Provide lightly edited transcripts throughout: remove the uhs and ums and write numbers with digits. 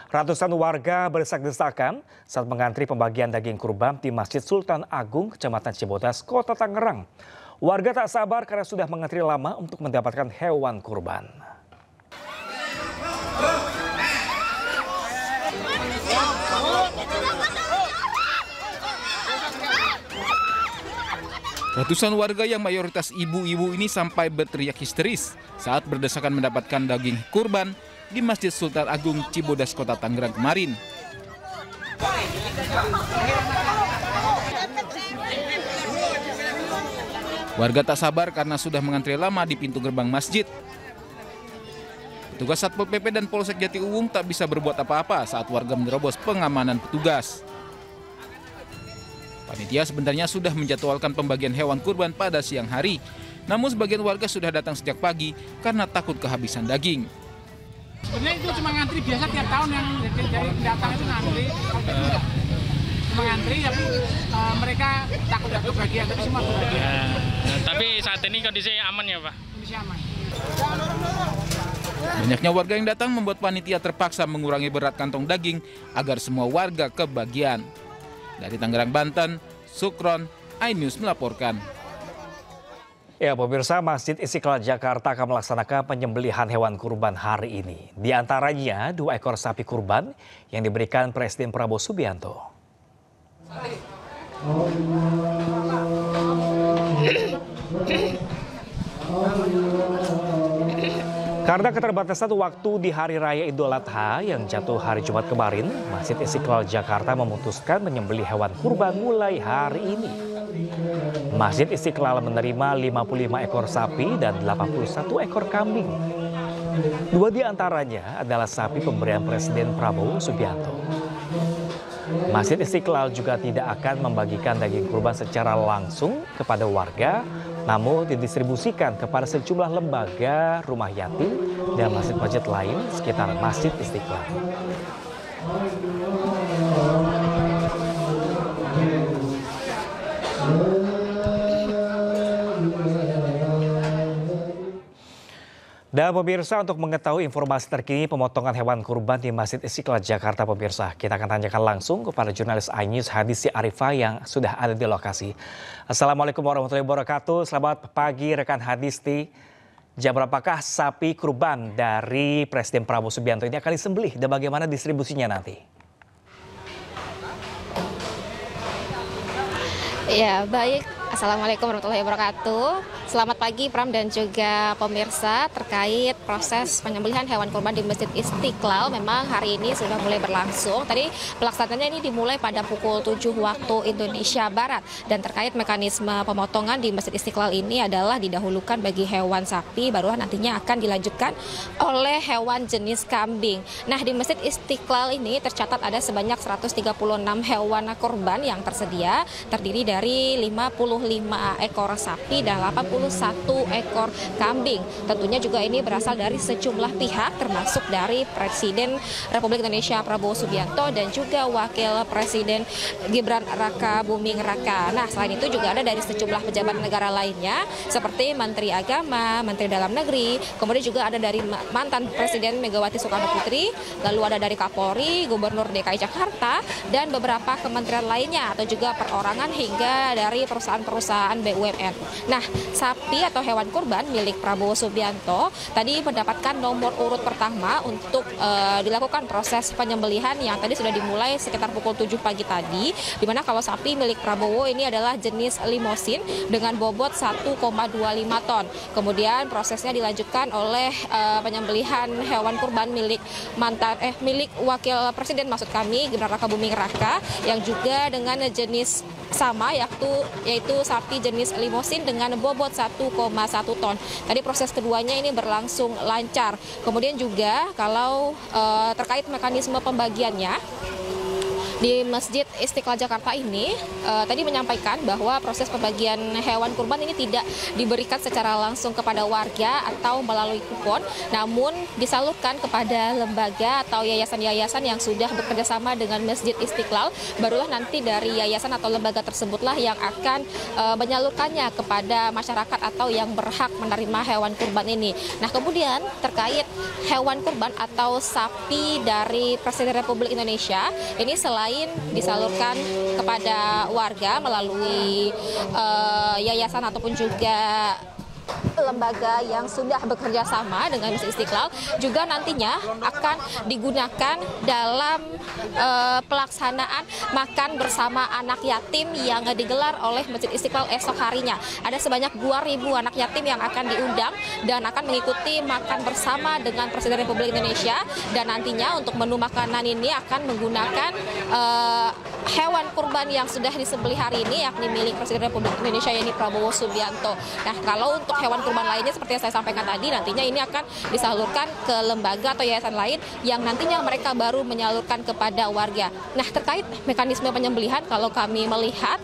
Ratusan warga berdesak-desakan saat mengantri pembagian daging kurban di Masjid Sultan Agung, Kecamatan Cibodas, Kota Tangerang. Warga tak sabar karena sudah mengantri lama untuk mendapatkan hewan kurban. Ratusan warga yang mayoritas ibu-ibu ini sampai berteriak histeris saat berdesakan mendapatkan daging kurban di Masjid Sultan Agung Cibodas, Kota Tangerang kemarin. Warga tak sabar karena sudah mengantri lama di pintu gerbang masjid. Petugas Satpol PP dan Polsek Jatiuwung tak bisa berbuat apa-apa saat warga menerobos pengamanan petugas. Panitia sebenarnya sudah menjadwalkan pembagian hewan kurban pada siang hari. Namun sebagian warga sudah datang sejak pagi karena takut kehabisan daging. Sebenarnya itu cuma ngantri biasa tiap tahun yang dari datang itu ngantri. Cuma ngantri tapi mereka takut kebagian, tapi semua kebagian. Tapi saat ini kondisi aman ya Pak? Kondisi aman. Banyaknya warga yang datang membuat panitia terpaksa mengurangi berat kantong daging agar semua warga kebagian. Dari Tangerang, Banten, Sukron, iNews melaporkan. Ya, pemirsa, Masjid Istiqlal Jakarta akan melaksanakan penyembelihan hewan kurban hari ini. Di antaranya 2 ekor sapi kurban yang diberikan Presiden Prabowo Subianto. Karena keterbatasan waktu di Hari Raya Idul Adha yang jatuh hari Jumat kemarin, Masjid Istiqlal Jakarta memutuskan menyembelih hewan kurban mulai hari ini. Masjid Istiqlal menerima 55 ekor sapi dan 81 ekor kambing. 2 di antaranya adalah sapi pemberian Presiden Prabowo Subianto. Masjid Istiqlal juga tidak akan membagikan daging kurban secara langsung kepada warga, namun didistribusikan kepada sejumlah lembaga, rumah yatim, dan masjid-masjid lain sekitar Masjid Istiqlal. Dan pemirsa, untuk mengetahui informasi terkini pemotongan hewan kurban di Masjid Istiqlal Jakarta, pemirsa, kita akan tanyakan langsung kepada jurnalis iNews Hadisti Arifah yang sudah ada di lokasi. Assalamualaikum warahmatullahi wabarakatuh. Selamat pagi rekan Hadisti. Jam berapakah sapi kurban dari Presiden Prabowo Subianto ini akan disembelih dan bagaimana distribusinya nanti? Ya, baik. Assalamualaikum warahmatullahi wabarakatuh. Selamat pagi Pram dan juga pemirsa. Terkait proses penyembelihan hewan kurban di Masjid Istiqlal, memang hari ini sudah mulai berlangsung. Tadi pelaksanaannya ini dimulai pada pukul 7 waktu Indonesia Barat. Dan terkait mekanisme pemotongan di Masjid Istiqlal ini adalah didahulukan bagi hewan sapi, baru nantinya akan dilanjutkan oleh hewan jenis kambing. Nah, di Masjid Istiqlal ini tercatat ada sebanyak 136 hewan kurban yang tersedia, terdiri dari 55 ekor sapi dan 81 ekor kambing. Tentunya juga ini berasal dari sejumlah pihak, termasuk dari Presiden Republik Indonesia Prabowo Subianto dan juga Wakil Presiden Gibran Raka Buming Raka. Nah, selain itu juga ada dari sejumlah pejabat negara lainnya seperti Menteri Agama, Menteri Dalam Negeri, kemudian juga ada dari mantan Presiden Megawati Soekarno Putri, lalu ada dari Kapolri, Gubernur DKI Jakarta, dan beberapa kementerian lainnya atau juga perorangan hingga dari perusahaan BUMN. Nah, sapi atau hewan kurban milik Prabowo Subianto tadi mendapatkan nomor urut pertama untuk dilakukan proses penyembelihan yang tadi sudah dimulai sekitar pukul 7 pagi tadi, di mana kalau sapi milik Prabowo ini adalah jenis limosin dengan bobot 1,25 ton. Kemudian prosesnya dilanjutkan oleh penyembelihan hewan kurban milik milik Wakil Presiden, maksud kami Gibran Raka Buming Raka, yang juga dengan jenis sama yaitu sapi jenis limosin dengan bobot 1,1 ton. Tadi proses keduanya ini berlangsung lancar. Kemudian juga kalau terkait mekanisme pembagiannya, di Masjid Istiqlal Jakarta ini tadi menyampaikan bahwa proses pembagian hewan kurban ini tidak diberikan secara langsung kepada warga atau melalui kupon, namun disalurkan kepada lembaga atau yayasan-yayasan yang sudah bekerjasama dengan Masjid Istiqlal. Barulah nanti dari yayasan atau lembaga tersebutlah yang akan menyalurkannya kepada masyarakat atau yang berhak menerima hewan kurban ini. Nah, kemudian terkait hewan kurban atau sapi dari Presiden Republik Indonesia, ini selain disalurkan kepada warga melalui yayasan ataupun juga lembaga yang sudah bekerja sama dengan Masjid Istiqlal, juga nantinya akan digunakan dalam pelaksanaan makan bersama anak yatim yang digelar oleh Masjid Istiqlal esok harinya. Ada sebanyak 2.000 anak yatim yang akan diundang dan akan mengikuti makan bersama dengan Presiden Republik Indonesia, dan nantinya untuk menu makanan ini akan menggunakan hewan kurban yang sudah disembelih hari ini, yakni milik Presiden Republik Indonesia yakni Prabowo Subianto. Nah, kalau untuk hewan kurban lainnya seperti yang saya sampaikan tadi, nantinya ini akan disalurkan ke lembaga atau yayasan lain yang nantinya mereka baru menyalurkan kepada warga. Nah, terkait mekanisme penyembelihan, kalau kami melihat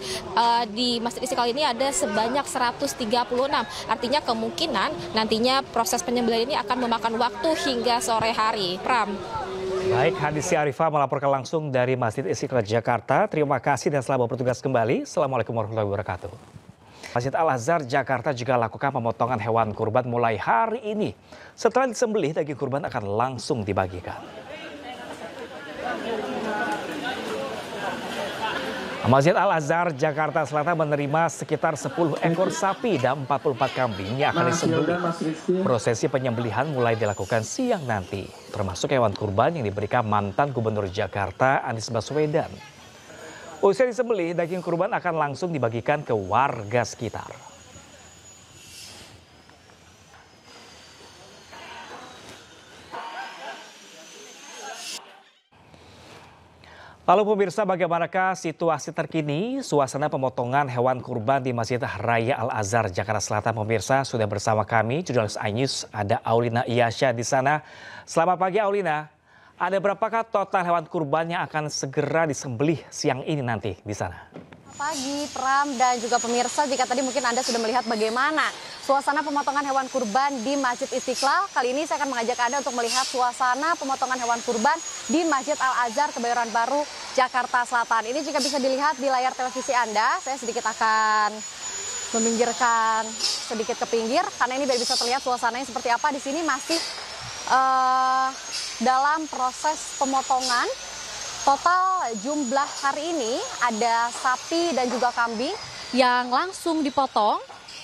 di Masjid Istiqlal ini ada sebanyak 136. Artinya kemungkinan nantinya proses penyembelihan ini akan memakan waktu hingga sore hari. Pram. Baik, Hadisi Arifah melaporkan langsung dari Masjid Istiqlal Jakarta. Terima kasih dan selamat bertugas kembali. Assalamualaikum warahmatullahi wabarakatuh. Masjid Al-Azhar Jakarta juga lakukan pemotongan hewan kurban mulai hari ini. Setelah disembelih, daging kurban akan langsung dibagikan. Masjid Al-Azhar Jakarta Selatan menerima sekitar 10 ekor sapi dan 44 kambing yang akan disembelih. Prosesi penyembelihan mulai dilakukan siang nanti, termasuk hewan kurban yang diberikan mantan Gubernur Jakarta Anies Baswedan. Usai disembelih, daging kurban akan langsung dibagikan ke warga sekitar. Lalu pemirsa, bagaimanakah situasi terkini suasana pemotongan hewan kurban di Masjid Raya Al-Azhar Jakarta Selatan? Pemirsa, sudah bersama kami jurnalis iNews, ada Aulina Iyasya di sana. Selamat pagi Aulina. Ada berapakah total hewan kurban yang akan segera disembelih siang ini nanti di sana? Pagi Pram dan juga pemirsa, jika tadi mungkin Anda sudah melihat bagaimana suasana pemotongan hewan kurban di Masjid Istiqlal, kali ini saya akan mengajak Anda untuk melihat suasana pemotongan hewan kurban di Masjid Al-Azhar Kebayoran Baru, Jakarta Selatan. Ini jika bisa dilihat di layar televisi Anda, saya sedikit akan meminggirkan sedikit ke pinggir karena ini biar bisa terlihat suasananya seperti apa. Di sini masih dalam proses pemotongan. Total jumlah hari ini ada sapi dan juga kambing yang langsung dipotong.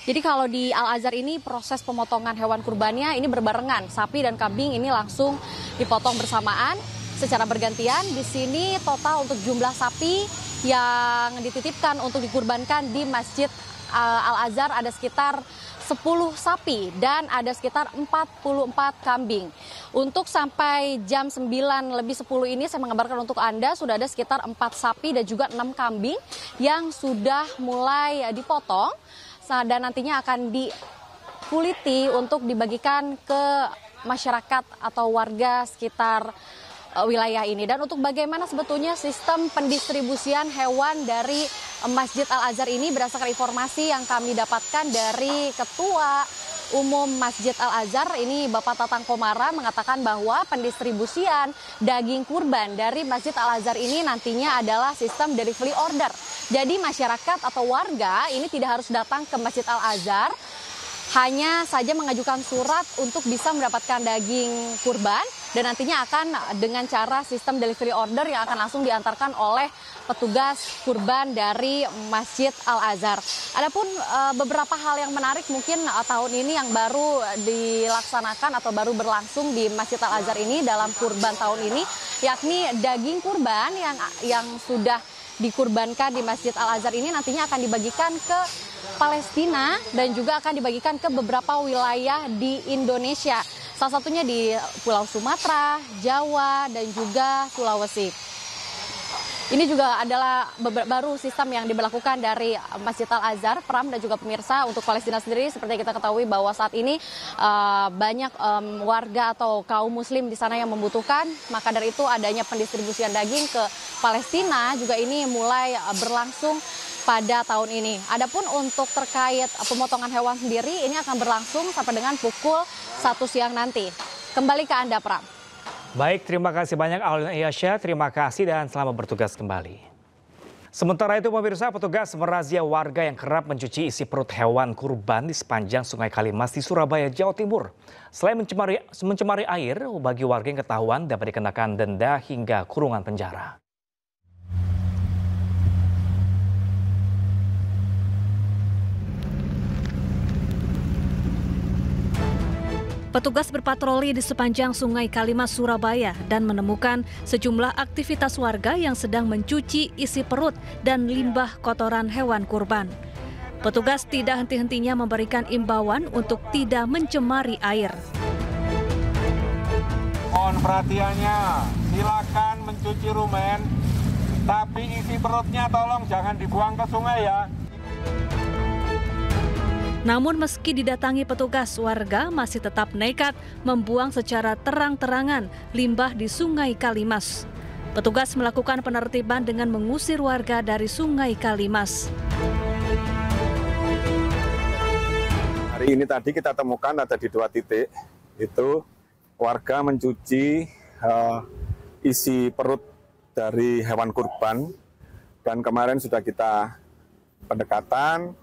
Jadi kalau di Al-Azhar ini proses pemotongan hewan kurbannya ini berbarengan. Sapi dan kambing ini langsung dipotong bersamaan secara bergantian. Di sini total untuk jumlah sapi yang dititipkan untuk dikurbankan di Masjid Al-Azhar ada sekitar 10 sapi dan ada sekitar 44 kambing. Untuk sampai jam 9:10 ini saya mengabarkan untuk Anda sudah ada sekitar 4 sapi dan juga 6 kambing yang sudah mulai dipotong dan nantinya akan dikuliti untuk dibagikan ke masyarakat atau warga sekitar wilayah ini. Dan untuk bagaimana sebetulnya sistem pendistribusian hewan dari Masjid Al-Azhar ini, berdasarkan informasi yang kami dapatkan dari Ketua Umum Masjid Al-Azhar ini Bapak Tatang Komara mengatakan bahwa pendistribusian daging kurban dari Masjid Al-Azhar ini nantinya adalah sistem delivery order. Jadi masyarakat atau warga ini tidak harus datang ke Masjid Al-Azhar, hanya saja mengajukan surat untuk bisa mendapatkan daging kurban dan nantinya akan dengan cara sistem delivery order yang akan langsung diantarkan oleh petugas kurban dari Masjid Al-Azhar. Adapun beberapa hal yang menarik mungkin tahun ini yang baru dilaksanakan atau baru berlangsung di Masjid Al-Azhar ini dalam kurban tahun ini, yakni daging kurban yang sudah dikurbankan di Masjid Al-Azhar ini nantinya akan dibagikan ke Palestina dan juga akan dibagikan ke beberapa wilayah di Indonesia. Salah satunya di Pulau Sumatera, Jawa, dan juga Sulawesi. Ini juga adalah baru sistem yang diberlakukan dari Masjid Al-Azhar, Pram dan juga pemirsa. Untuk Palestina sendiri seperti kita ketahui bahwa saat ini banyak warga atau kaum muslim di sana yang membutuhkan. Maka dari itu adanya pendistribusian daging ke Palestina juga ini mulai berlangsung pada tahun ini. Adapun untuk terkait pemotongan hewan sendiri ini akan berlangsung sampai dengan pukul 1 siang nanti. Kembali ke Anda, Pram. Baik, terima kasih banyak Aulina Iyasya, terima kasih dan selamat bertugas kembali. Sementara itu pemirsa, petugas merazia warga yang kerap mencuci isi perut hewan kurban di sepanjang Sungai Kalimas di Surabaya, Jawa Timur. Selain mencemari air, bagi warga yang ketahuan dapat dikenakan denda hingga kurungan penjara. Petugas berpatroli di sepanjang Sungai Kalimas, Surabaya dan menemukan sejumlah aktivitas warga yang sedang mencuci isi perut dan limbah kotoran hewan kurban. Petugas tidak henti-hentinya memberikan imbauan untuk tidak mencemari air. Mohon perhatiannya, silakan mencuci rumen, tapi isi perutnya tolong jangan dibuang ke sungai ya. Namun meski didatangi petugas, warga masih tetap nekat membuang secara terang-terangan limbah di Sungai Kalimas. Petugas melakukan penertiban dengan mengusir warga dari Sungai Kalimas. Hari ini tadi kita temukan ada di 2 titik, itu warga mencuci isi perut dari hewan kurban, dan kemarin sudah kita pendekatan,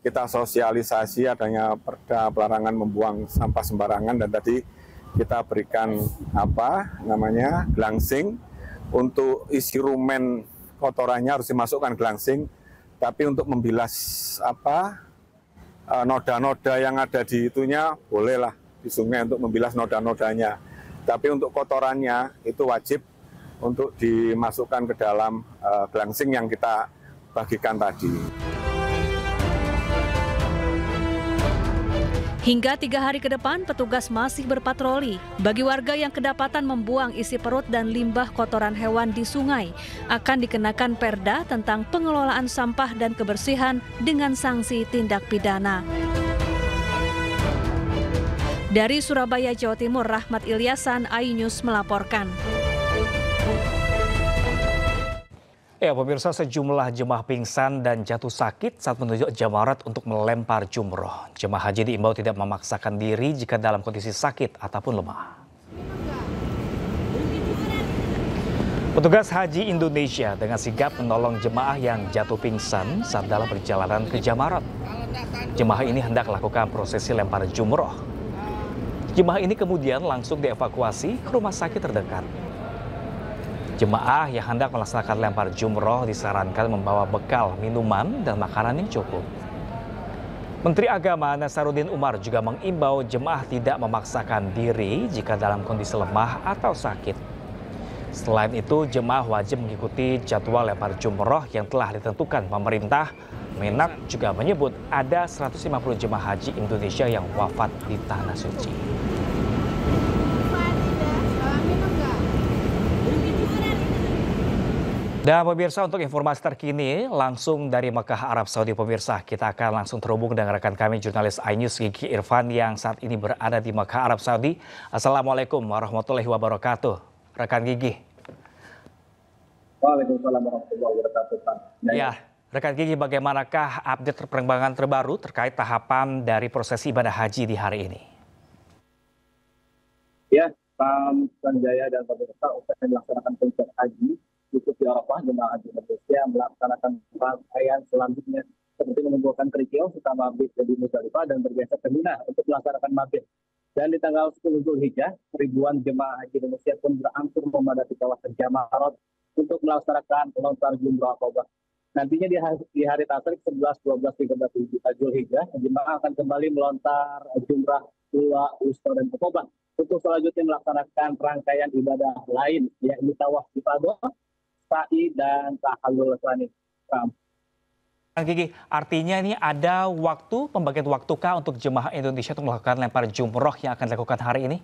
kita sosialisasi adanya perda pelarangan membuang sampah sembarangan, dan tadi kita berikan glangsing untuk isi rumen kotorannya harus dimasukkan glangsing, tapi untuk membilas noda-noda yang ada di itunya bolehlah di sungai untuk membilas noda-nodanya, tapi untuk kotorannya itu wajib untuk dimasukkan ke dalam glangsing yang kita bagikan tadi. Hingga 3 hari ke depan, petugas masih berpatroli. Bagi warga yang kedapatan membuang isi perut dan limbah kotoran hewan di sungai, akan dikenakan perda tentang pengelolaan sampah dan kebersihan dengan sanksi tindak pidana. Dari Surabaya, Jawa Timur, Rahmat Ilyasan, iNews melaporkan. Ya, pemirsa, sejumlah jemaah pingsan dan jatuh sakit saat menuju Jamarat untuk melempar jumroh. Jemaah haji diimbau tidak memaksakan diri jika dalam kondisi sakit ataupun lemah. Petugas Haji Indonesia dengan sigap menolong jemaah yang jatuh pingsan saat dalam perjalanan ke Jamarat. Jemaah ini hendak melakukan prosesi lempar jumroh. Jemaah ini kemudian langsung dievakuasi ke rumah sakit terdekat. Jemaah yang hendak melaksanakan lempar jumroh disarankan membawa bekal minuman dan makanan yang cukup. Menteri Agama Nasaruddin Umar juga mengimbau jemaah tidak memaksakan diri jika dalam kondisi lemah atau sakit. Selain itu, jemaah wajib mengikuti jadwal lempar jumroh yang telah ditentukan pemerintah. Menak juga menyebut ada 150 jemaah haji Indonesia yang wafat di Tanah Suci. Dan pemirsa, untuk informasi terkini langsung dari Mekah, Arab Saudi, pemirsa, kita akan langsung terhubung dengan rekan kami jurnalis iNews Gigi Irfan yang saat ini berada di Mekah, Arab Saudi. Assalamualaikum warahmatullahi wabarakatuh, rekan Gigi. Waalaikumsalam warahmatullahi wabarakatuh, Pak. Ya, rekan Gigi, bagaimanakah update perkembangan terbaru terkait tahapan dari prosesi ibadah haji di hari ini? Ya, Pak Sanjaya dan pemirsa, usai melaksanakan puncak haji cukup di Arafah, jemaah haji Indonesia melaksanakan rangkaian selanjutnya seperti mengumpulkan kerikil serta mabit di Musdalifah dan bergeser ke Mina untuk melaksanakan mabit. Dan di tanggal 10 Zulhijjah, ribuan jemaah haji Indonesia pun berangsur memadati kawasan Jamarat untuk melaksanakan melontar jumroh Aqabah. Nantinya di hari tasyrik 11, 12, 13 Zulhijjah, jemaah akan kembali melontar jumrah Ula, Wusta, dan Aqabah untuk selanjutnya melaksanakan rangkaian ibadah lain, yakni tawaf ifadah, sa'i, dan tahallul tsani. Gigi, artinya ini ada waktu, pembagian waktukah untuk jemaah Indonesia untuk melakukan lempar jumroh yang akan dilakukan hari ini?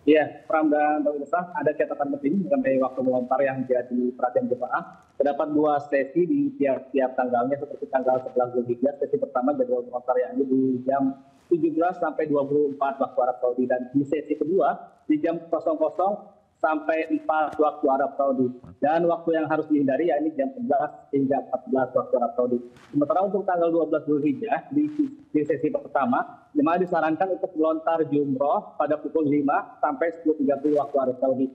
Iya, Pram dan pemirsa, ada catatan penting mengenai waktu melontar yang jadi perhatian jemaah. Terdapat 2 sesi di tiap-tiap tanggalnya, seperti tanggal 11 Zulhijjah. Sesi pertama jadwal melontar yang di jam 17 sampai 24 waktu Arab Saudi, dan di sesi kedua di jam 00 sampai 4 waktu Arab Saudi. Dan waktu yang harus dihindari yakni jam 11 hingga 14 waktu Arab Saudi. Sementara untuk tanggal 12 Zulhijjah di sesi pertama, jemaah disarankan untuk melontar jumroh pada pukul 5 sampai 10.30 waktu Arab Saudi.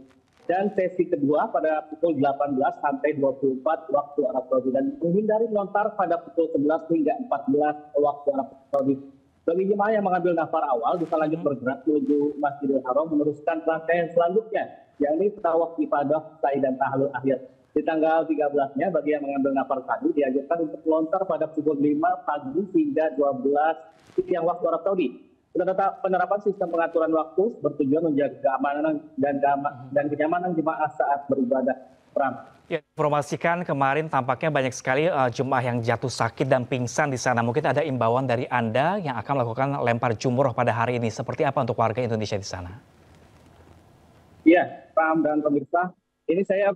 Dan sesi kedua pada pukul 18 sampai 24 waktu Arab Saudi, dan menghindari melontar pada pukul 11 hingga 14 waktu Arab Saudi. Bagi jemaah yang mengambil nafar awal bisa lanjut bergerak menuju Masjidil Haram meneruskan rangkaian selanjutnya, yakni tawaf ifadah, sa'i dan tahlul akhir. Di tanggal 13-nya bagi yang mengambil nafar tadi diajarkan untuk melontar pada pukul 5 pagi hingga 12 siang waktu Arab Saudi. Penerapan sistem pengaturan waktu bertujuan menjaga keamanan dan kenyamanan jemaah saat beribadah. Pram. Ya, informasikan kemarin tampaknya banyak sekali jemaah yang jatuh sakit dan pingsan di sana. Mungkin ada imbauan dari Anda yang akan melakukan lempar jumroh pada hari ini. Seperti apa untuk warga Indonesia di sana? Iya, Pram dan pemirsa, ini saya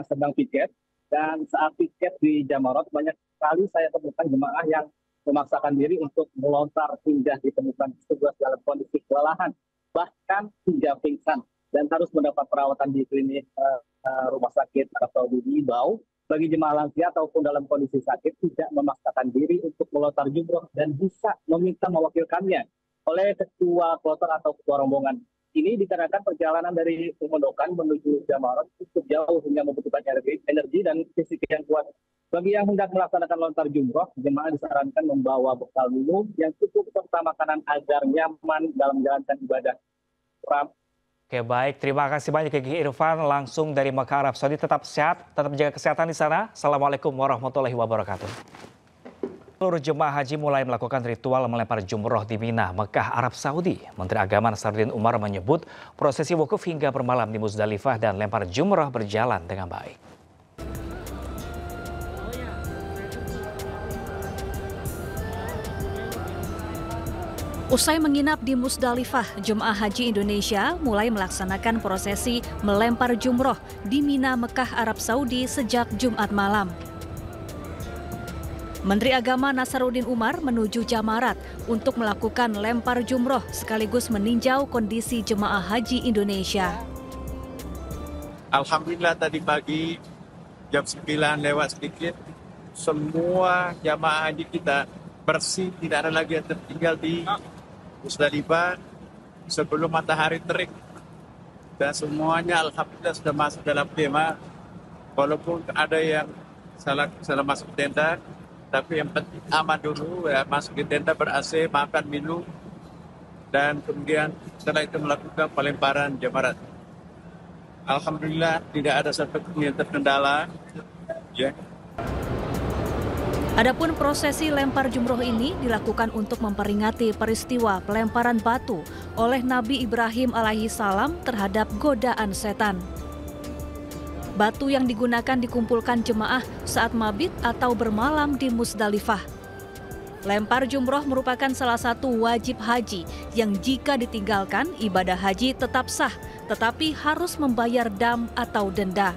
sedang piket, dan saat piket di Jamarat banyak sekali saya temukan jemaah yang memaksakan diri untuk melontar hingga ditemukan petugas dalam kondisi kelelahan, bahkan hingga pingsan, dan harus mendapat perawatan di klinik rumah sakit Arab Saudi. Diimbau bagi jemaah lansia ataupun dalam kondisi sakit tidak memaksakan diri untuk melontar jumroh dan bisa meminta mewakilkannya oleh ketua kloter atau ketua rombongan. Ini dikarenakan perjalanan dari Pemondokan menuju Jamarat cukup jauh hingga membutuhkan energi dan fisik yang kuat. Bagi yang hendak melaksanakan lontar jumroh, jemaah disarankan membawa bekal minum yang cukup serta makanan agar nyaman dalam menjalankan ibadah. Pram. Oke, baik, terima kasih banyak Gigi Irfan langsung dari Mekah, Arab Saudi. Tetap sehat, tetap jaga kesehatan di sana. Assalamualaikum warahmatullahi wabarakatuh. Seluruh jemaah haji mulai melakukan ritual melempar jumroh di Mina, Mekah, Arab Saudi. Menteri Agama Nasaruddin Umar menyebut prosesi wukuf hingga bermalam di Muzdalifah dan lempar jumroh berjalan dengan baik. Usai menginap di Muzdalifah, jemaah haji Indonesia mulai melaksanakan prosesi melempar jumroh di Mina, Mekah, Arab Saudi sejak Jumat malam. Menteri Agama Nasaruddin Umar menuju Jamarat untuk melakukan lempar jumroh sekaligus meninjau kondisi jemaah haji Indonesia. Alhamdulillah tadi pagi jam 9 lewat sedikit, semua jamaah haji kita bersih, tidak ada lagi yang tertinggal di Muzdalifah sebelum matahari terik, dan semuanya alhamdulillah sudah masuk dalam tema. Walaupun ada yang salah masuk tenda, tapi yang penting aman dulu ya, masuk di tenda ber-AC, makan minum, dan kemudian setelah itu melakukan pelemparan jamarat. Alhamdulillah tidak ada satupun yang terkendala. Ya. Adapun prosesi lempar jumroh ini dilakukan untuk memperingati peristiwa pelemparan batu oleh Nabi Ibrahim alaihissalam terhadap godaan setan. Batu yang digunakan dikumpulkan jemaah saat mabit atau bermalam di Muzdalifah. Lempar jumroh merupakan salah satu wajib haji yang jika ditinggalkan ibadah haji tetap sah, tetapi harus membayar dam atau denda.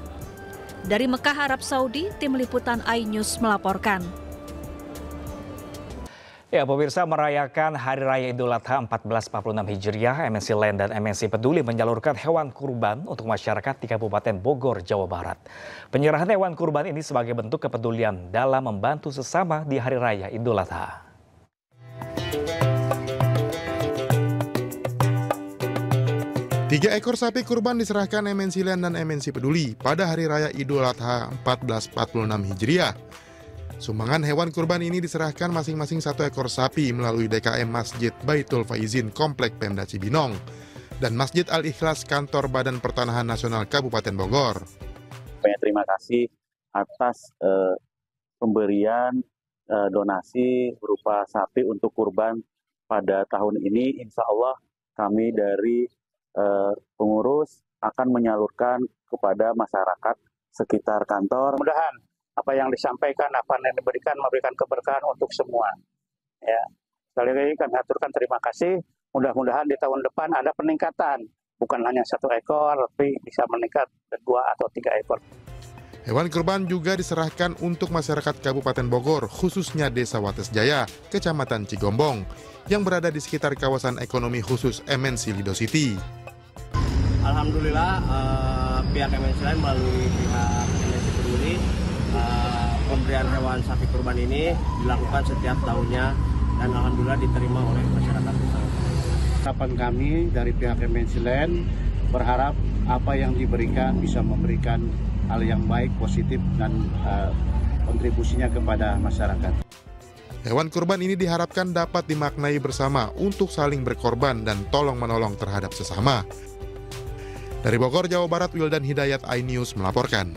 Dari Mekah, Arab Saudi, Tim Liputan iNews melaporkan. Ya, pemirsa, merayakan Hari Raya Idul Adha 1446 Hijriah, MNC Land dan MNC Peduli menyalurkan hewan kurban untuk masyarakat di Kabupaten Bogor, Jawa Barat. Penyerahan hewan kurban ini sebagai bentuk kepedulian dalam membantu sesama di Hari Raya Idul Adha. Tiga ekor sapi kurban diserahkan MNC Land dan MNC Peduli pada Hari Raya Idul Adha 1446 Hijriah. Sumbangan hewan kurban ini diserahkan masing-masing 1 ekor sapi melalui DKM Masjid Baitul Faizin Komplek Pemda Cibinong dan Masjid Al-Ikhlas Kantor Badan Pertanahan Nasional Kabupaten Bogor. Terima kasih atas pemberian donasi berupa sapi untuk kurban pada tahun ini. Insya Allah kami dari pengurus akan menyalurkan kepada masyarakat sekitar kantor. Mudah-mudahan apa yang disampaikan, apa yang diberikan, memberikan keberkahan untuk semua. Ya, sekali lagi kami aturkan terima kasih. Mudah-mudahan di tahun depan ada peningkatan bukan hanya 1 ekor, tapi bisa meningkat ke 2 atau 3 ekor. Hewan kurban juga diserahkan untuk masyarakat Kabupaten Bogor, khususnya Desa Wates Jaya, Kecamatan Cigombong, yang berada di sekitar kawasan ekonomi khusus MNC Lido City. Alhamdulillah pihak MNC lain melalui pihak MNC Peduli pemberian hewan sapi kurban ini dilakukan setiap tahunnya dan alhamdulillah diterima oleh masyarakat. Harapan kami dari pihak MNC Land berharap apa yang diberikan bisa memberikan hal yang baik, positif dan kontribusinya kepada masyarakat. Hewan kurban ini diharapkan dapat dimaknai bersama untuk saling berkorban dan tolong-menolong terhadap sesama. Dari Bogor, Jawa Barat, Wildan Hidayat, iNews melaporkan.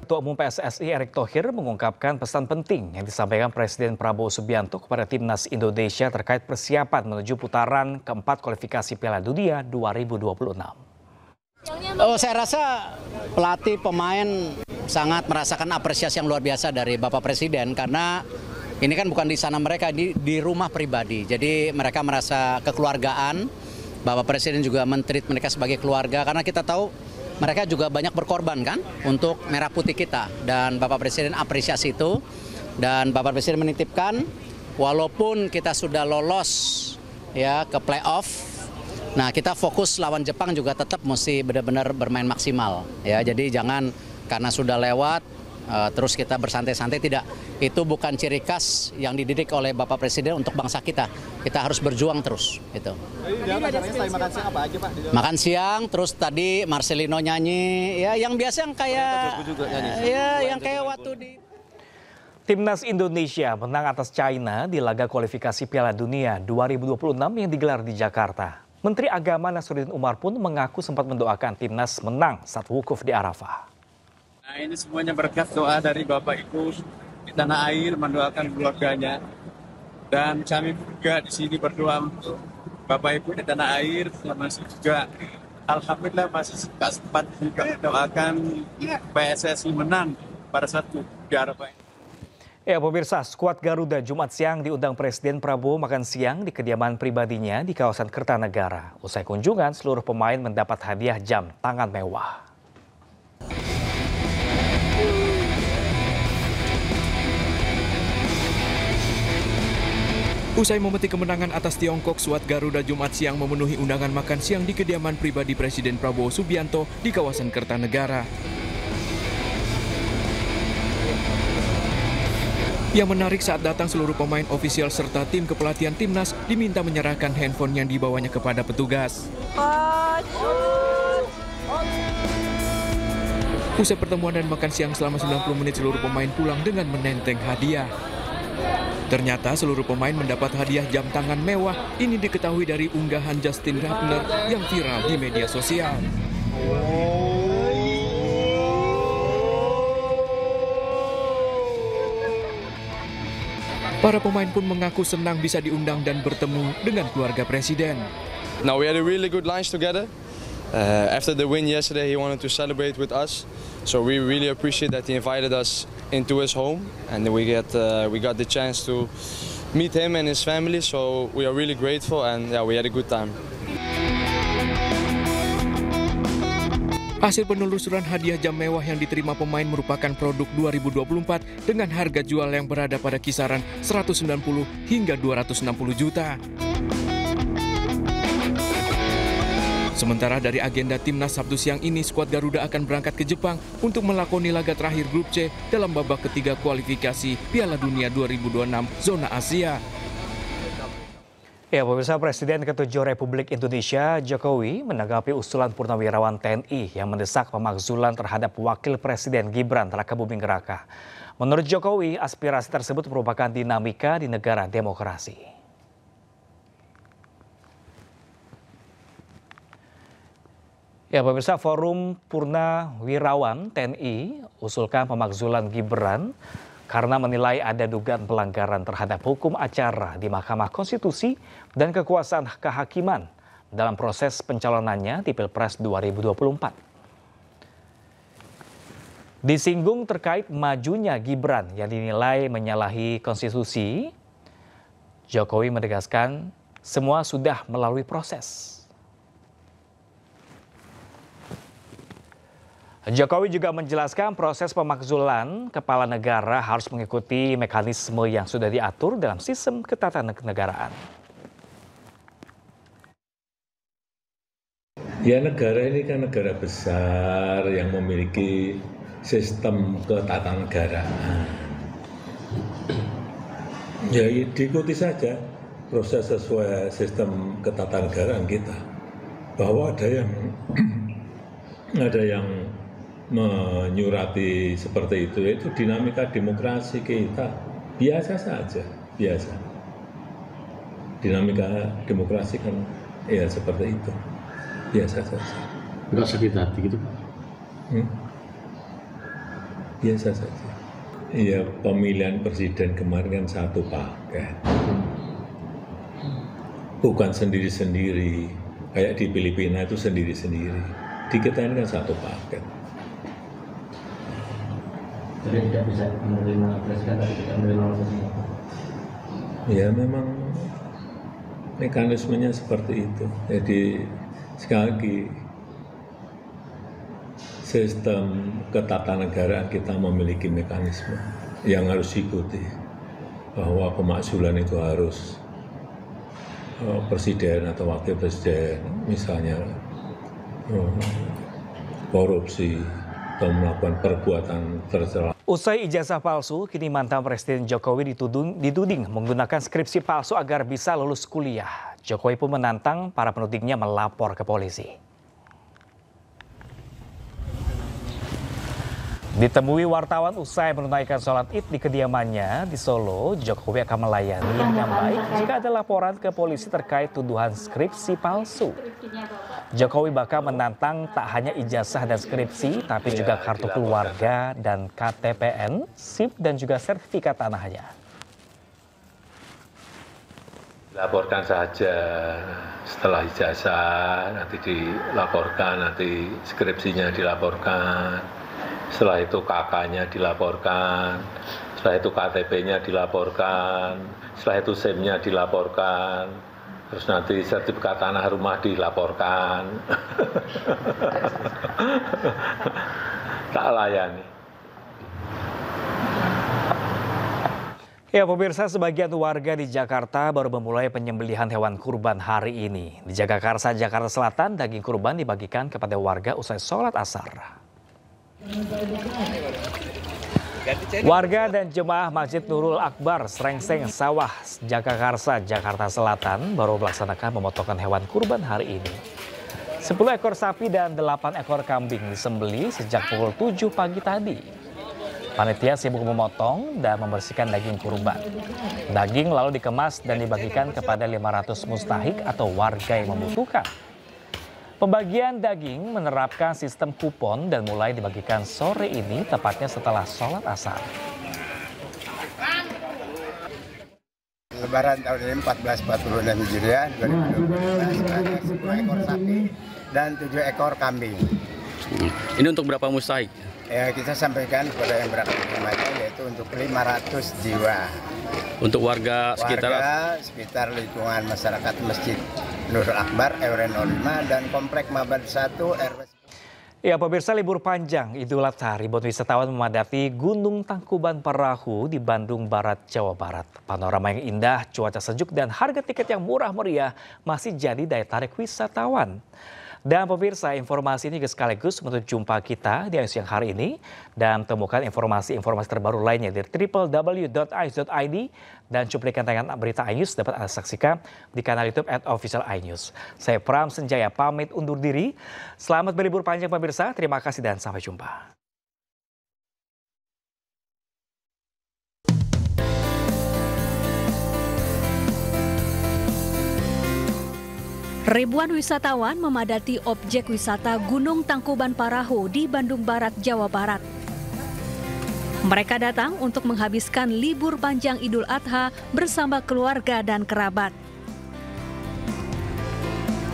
Ketua Umum PSSI Erick Thohir mengungkapkan pesan penting yang disampaikan Presiden Prabowo Subianto kepada Timnas Indonesia terkait persiapan menuju putaran keempat kualifikasi Piala Dunia 2026. Saya rasa pelatih, pemain sangat merasakan apresiasi yang luar biasa dari Bapak Presiden karena ini kan bukan di sana mereka, di rumah pribadi. Jadi mereka merasa kekeluargaan. Bapak Presiden juga men-treat mereka sebagai keluarga karena kita tahu mereka juga banyak berkorban kan untuk merah putih kita, dan Bapak Presiden apresiasi itu, dan Bapak Presiden menitipkan walaupun kita sudah lolos ya ke playoff, nah kita fokus lawan Jepang juga tetap mesti benar-benar bermain maksimal ya. Jadi jangan karena sudah lewat terus kita bersantai-santai, tidak. Itu bukan ciri khas yang dididik oleh Bapak Presiden untuk bangsa kita. Kita harus berjuang terus gitu. Makan siang apa aja, Pak? Makan siang, terus tadi Marcelino nyanyi, ya yang biasa yang kayak ya yang kayak waktu di Timnas Indonesia menang atas China di laga kualifikasi Piala Dunia 2026 yang digelar di Jakarta. Menteri Agama Nasruddin Umar pun mengaku sempat mendoakan timnas menang saat wukuf di Arafah. Nah, ini semuanya berkat doa dari Bapak Ibu di tanah air, mendoakan keluarganya. Dan kami juga di sini berdoa untuk Bapak Ibu di tanah air, masih juga alhamdulillah masih sempat juga mendoakan PSSI menang pada satu di Arafah. Ya pemirsa, skuad Garuda Jumat siang diundang Presiden Prabowo makan siang di kediaman pribadinya di kawasan Kertanegara. Usai kunjungan, seluruh pemain mendapat hadiah jam tangan mewah. Usai memetik kemenangan atas Tiongkok, skuad Garuda Jumat siang memenuhi undangan makan siang di kediaman pribadi Presiden Prabowo Subianto di kawasan Kertanegara. Yang menarik saat datang seluruh pemain ofisial serta tim kepelatihan timnas diminta menyerahkan handphone yang dibawanya kepada petugas. Usai pertemuan dan makan siang selama 90 menit, seluruh pemain pulang dengan menenteng hadiah. Ternyata seluruh pemain mendapat hadiah jam tangan mewah. Ini diketahui dari unggahan Justin Rapner yang viral di media sosial. Para pemain pun mengaku senang bisa diundang dan bertemu dengan keluarga presiden. Now we had a really good lunch together. After the win yesterday, he wanted to celebrate with us. So we really appreciate that he invited us into his home, and we got the chance to meet him and his family. So we are really grateful, and yeah, we had a good time. Hasil penelusuran hadiah jam mewah yang diterima pemain merupakan produk 2024 dengan harga jual yang berada pada kisaran 190 hingga 260 juta. Sementara dari agenda timnas Sabtu siang ini, skuad Garuda akan berangkat ke Jepang untuk melakoni laga terakhir grup C dalam babak ketiga kualifikasi Piala Dunia 2026 zona Asia. Ya, pemirsa, Presiden ke-7 Republik Indonesia Jokowi menanggapi usulan Purnawirawan TNI yang mendesak pemakzulan terhadap Wakil Presiden Gibran Rakabuming Raka. Menurut Jokowi, aspirasi tersebut merupakan dinamika di negara demokrasi. Ya pemirsa, Forum Purnawirawan TNI usulkan pemakzulan Gibran karena menilai ada dugaan pelanggaran terhadap hukum acara di Mahkamah Konstitusi dan kekuasaan kehakiman dalam proses pencalonannya di Pilpres 2024. Disinggung terkait majunya Gibran yang dinilai menyalahi konstitusi, Jokowi menegaskan semua sudah melalui proses. Jokowi juga menjelaskan proses pemakzulan kepala negara harus mengikuti mekanisme yang sudah diatur dalam sistem ketatanegaraan. Ya, negara ini kan negara besar yang memiliki sistem ketatanegaraan. Ya, diikuti saja proses sesuai sistem ketatanegaraan kita. Bahwa ada yang menyurati seperti itu dinamika demokrasi kita biasa saja, biasa. Dinamika demokrasi kan ya seperti itu, biasa saja. Enggak sakit hati gitu Pak? Biasa saja. Iya, pemilihan presiden kemarin kan satu paket, bukan sendiri-sendiri. Kayak di Filipina itu sendiri-sendiri. Di kita ini kan satu paket. Jadi tidak bisa menerima presiden, tapi tidak menerima presiden. Ya memang mekanismenya seperti itu. Jadi sekali lagi sistem ketatanegaraan kita memiliki mekanisme yang harus diikuti. Bahwa pemakzulan itu harus presiden atau wakil presiden misalnya korupsi atau melakukan perbuatan tercela. Usai ijazah palsu, kini mantan Presiden Jokowi dituding menggunakan skripsi palsu agar bisa lulus kuliah. Jokowi pun menantang para penudingnya melapor ke polisi. Ditemui wartawan usai menunaikan sholat Id di kediamannya di Solo, Jokowi akan melayani dengan baik jika ada laporan ke polisi terkait tuduhan skripsi palsu. Jokowi bakal menantang tak hanya ijazah dan skripsi, tapi juga kartu keluarga dan KTPN, SIM dan juga sertifikat tanahnya. Laporkan saja setelah ijazah, nanti dilaporkan, nanti skripsinya dilaporkan. Setelah itu KK-nya dilaporkan, setelah itu KTP-nya dilaporkan, setelah itu SIM-nya dilaporkan, terus nanti sertifikat tanah rumah dilaporkan. Tak layani. Ya pemirsa, sebagian warga di Jakarta baru memulai penyembelihan hewan kurban hari ini. Di Jagakarsa, Jakarta Selatan, daging kurban dibagikan kepada warga usai sholat asar. Warga dan jemaah Masjid Nurul Akbar, Srengseng, Sawah, Jagakarsa, Jakarta Selatan baru melaksanakan pemotongan hewan kurban hari ini. 10 ekor sapi dan 8 ekor kambing disembeli sejak pukul 7 pagi tadi. Panitia sibuk memotong dan membersihkan daging kurban. Daging lalu dikemas dan dibagikan kepada 500 mustahik atau warga yang membutuhkan. Pembagian daging menerapkan sistem kupon dan mulai dibagikan sore ini tepatnya setelah sholat asar. Lebaran tahun ini 1446 Hijriah 2012 ada 10 ekor sapi dan 7 ekor kambing. Ini untuk berapa mustahik? Ya, kita sampaikan kepada yang berhak menerimanya yaitu untuk 500 jiwa. Untuk warga sekitar lingkungan masyarakat Masjid Nurul Akbar RW 05 dan Komplek Mabad 1 RW. Ya pemirsa, libur panjang Idul Adha, ribuan wisatawan memadati Gunung Tangkuban Parahu di Bandung Barat, Jawa Barat. Panorama yang indah, cuaca sejuk dan harga tiket yang murah meriah masih jadi daya tarik wisatawan. Dan pemirsa, informasi ini sekaligus menutup jumpa kita di iNews yang hari ini. Dan temukan informasi-informasi terbaru lainnya di www.inews.id. Dan cuplikan tayangan berita iNews dapat Anda saksikan di kanal YouTube @officialinews. Saya Pram Senjaya pamit undur diri. Selamat berlibur panjang pemirsa, terima kasih dan sampai jumpa. Ribuan wisatawan memadati objek wisata Gunung Tangkuban Parahu di Bandung Barat, Jawa Barat. Mereka datang untuk menghabiskan libur panjang Idul Adha bersama keluarga dan kerabat.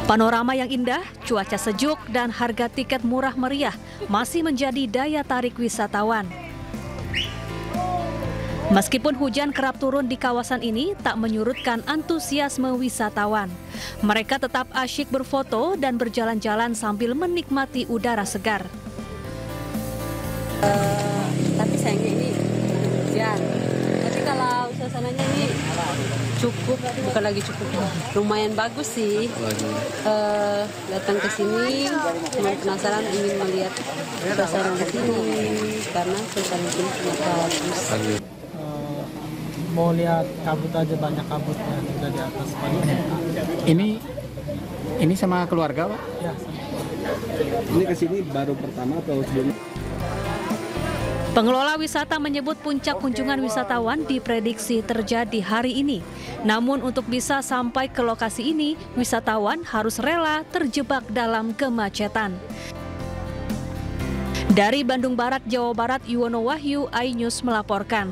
Panorama yang indah, cuaca sejuk, dan harga tiket murah meriah masih menjadi daya tarik wisatawan. Meskipun hujan kerap turun di kawasan ini, tak menyurutkan antusiasme wisatawan. Mereka tetap asyik berfoto dan berjalan-jalan sambil menikmati udara segar. Tapi sayangnya ini hujan. Tapi kalau suasananya ini cukup, bukan lagi cukup, lumayan bagus sih. Datang ke sini cuma penasaran ingin melihat suasana di sini karena suasana di sini sangat bagus. Mau lihat kabut aja, banyak kabutnya juga di atas. Ini sama keluarga, Pak? Ya. Ini kesini baru pertama atau sebelumnya? Pengelola wisata menyebut puncak kunjungan wisatawan diprediksi terjadi hari ini. Namun untuk bisa sampai ke lokasi ini, wisatawan harus rela terjebak dalam kemacetan. Dari Bandung Barat, Jawa Barat, Yuwono Wahyu, iNews melaporkan.